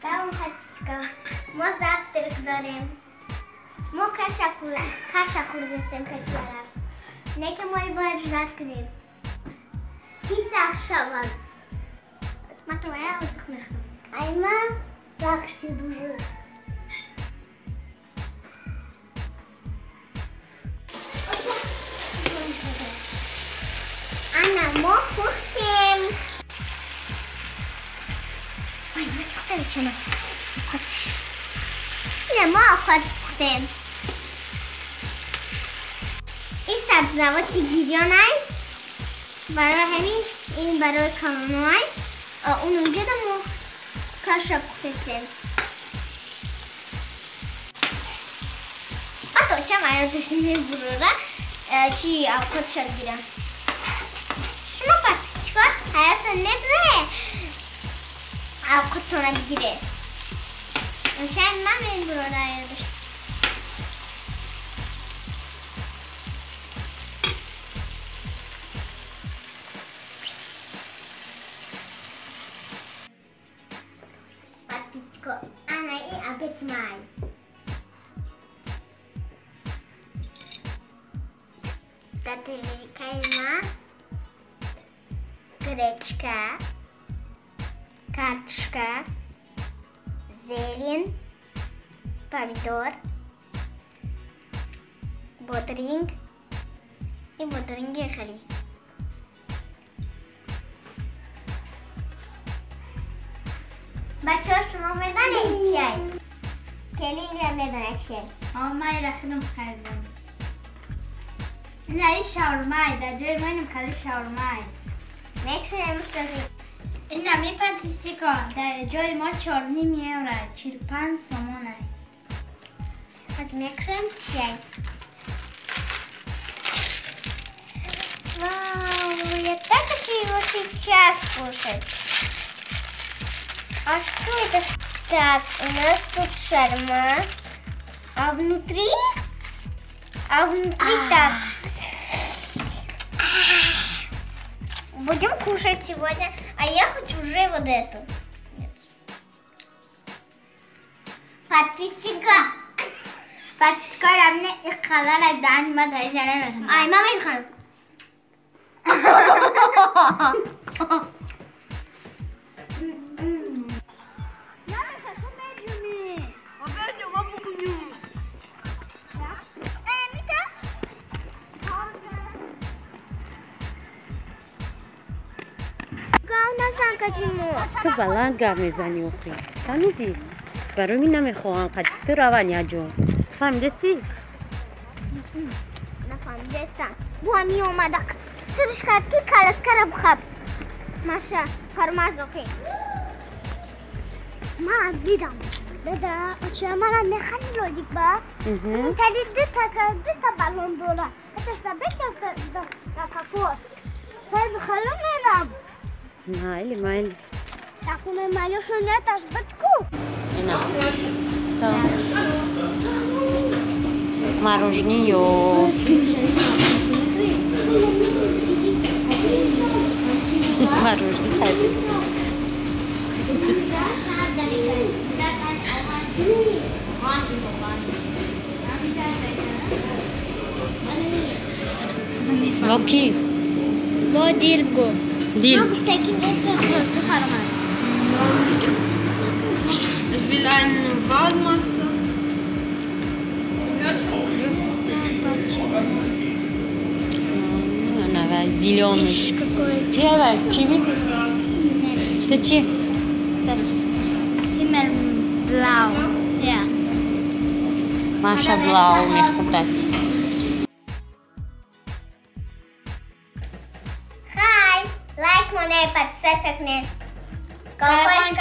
سلام خدیجه، ما завтрак داریم. ما کاش خوردیم کچالو. نه که ما باید رد کنیم. کی سخت شود؟ اسمت ویا اوتخ میخوام. ایما سخت شده. انا ما پختیم. وای من سخته چنم. خودش. نه ما خود پختیم. این سبزواتی گیریانه برای همین این برای کامونای اون اونجا دمو کاشا پختیم. حتی چه مایه داشتیم برورا چی آبکت شد گیرم. شما پس چکار حیاتون نداره آبکتونه بگیره. چند من این برورا داشتم. Ana i a bit mine. Tady kajma, grečka, kartška, zelin, pomidor, bodring i bodring je خلی. بچه ها شما بدانید چیه؟ کلینگ را بدانید چیه؟ من رفتم خریدم. این شاورمای در جای منم خیلی شاورمای. نکشون امروز داریم. این نمی پاتیسیکا در جای ما 4.5 یورو 45 سومونه. از نکشون چیه؟ Вау, я так хочу его сейчас кушать. А что это? Так, у нас тут шаурма, а внутри так. Будем кушать сегодня, а я хочу уже вот эту. Подписчика. Подписчика равны их халала дан мадайжаре. Ай, мама их хал. تو بلند گپ میزنی آخه فهمیدی؟ برای می نمیخواهم قد تو روانی جون فهمیدی؟ نفهمیدستم بو همی اومدک سرش کرد که کلسکر بخب ماشه فرماز آخه ما بیدم دادا چه من نخنی رو دیگ با اون تلی دو تا بالون دولا اتش دا بیچه دا کفور تایی بخلم نیرم مایلی مایلی تاکونه مالیوشون نتاش بتکو اینا мороженое мороженое Локи با دیرگو دیل ما گفته که تو فرماز Ich will einen Waldmeister. Она зеленый. Чего? Киви? Что че? Das Himmelblau. Ja. Маша Блау не хватает. Hi, like мене подписаться к мне. Колокольчик.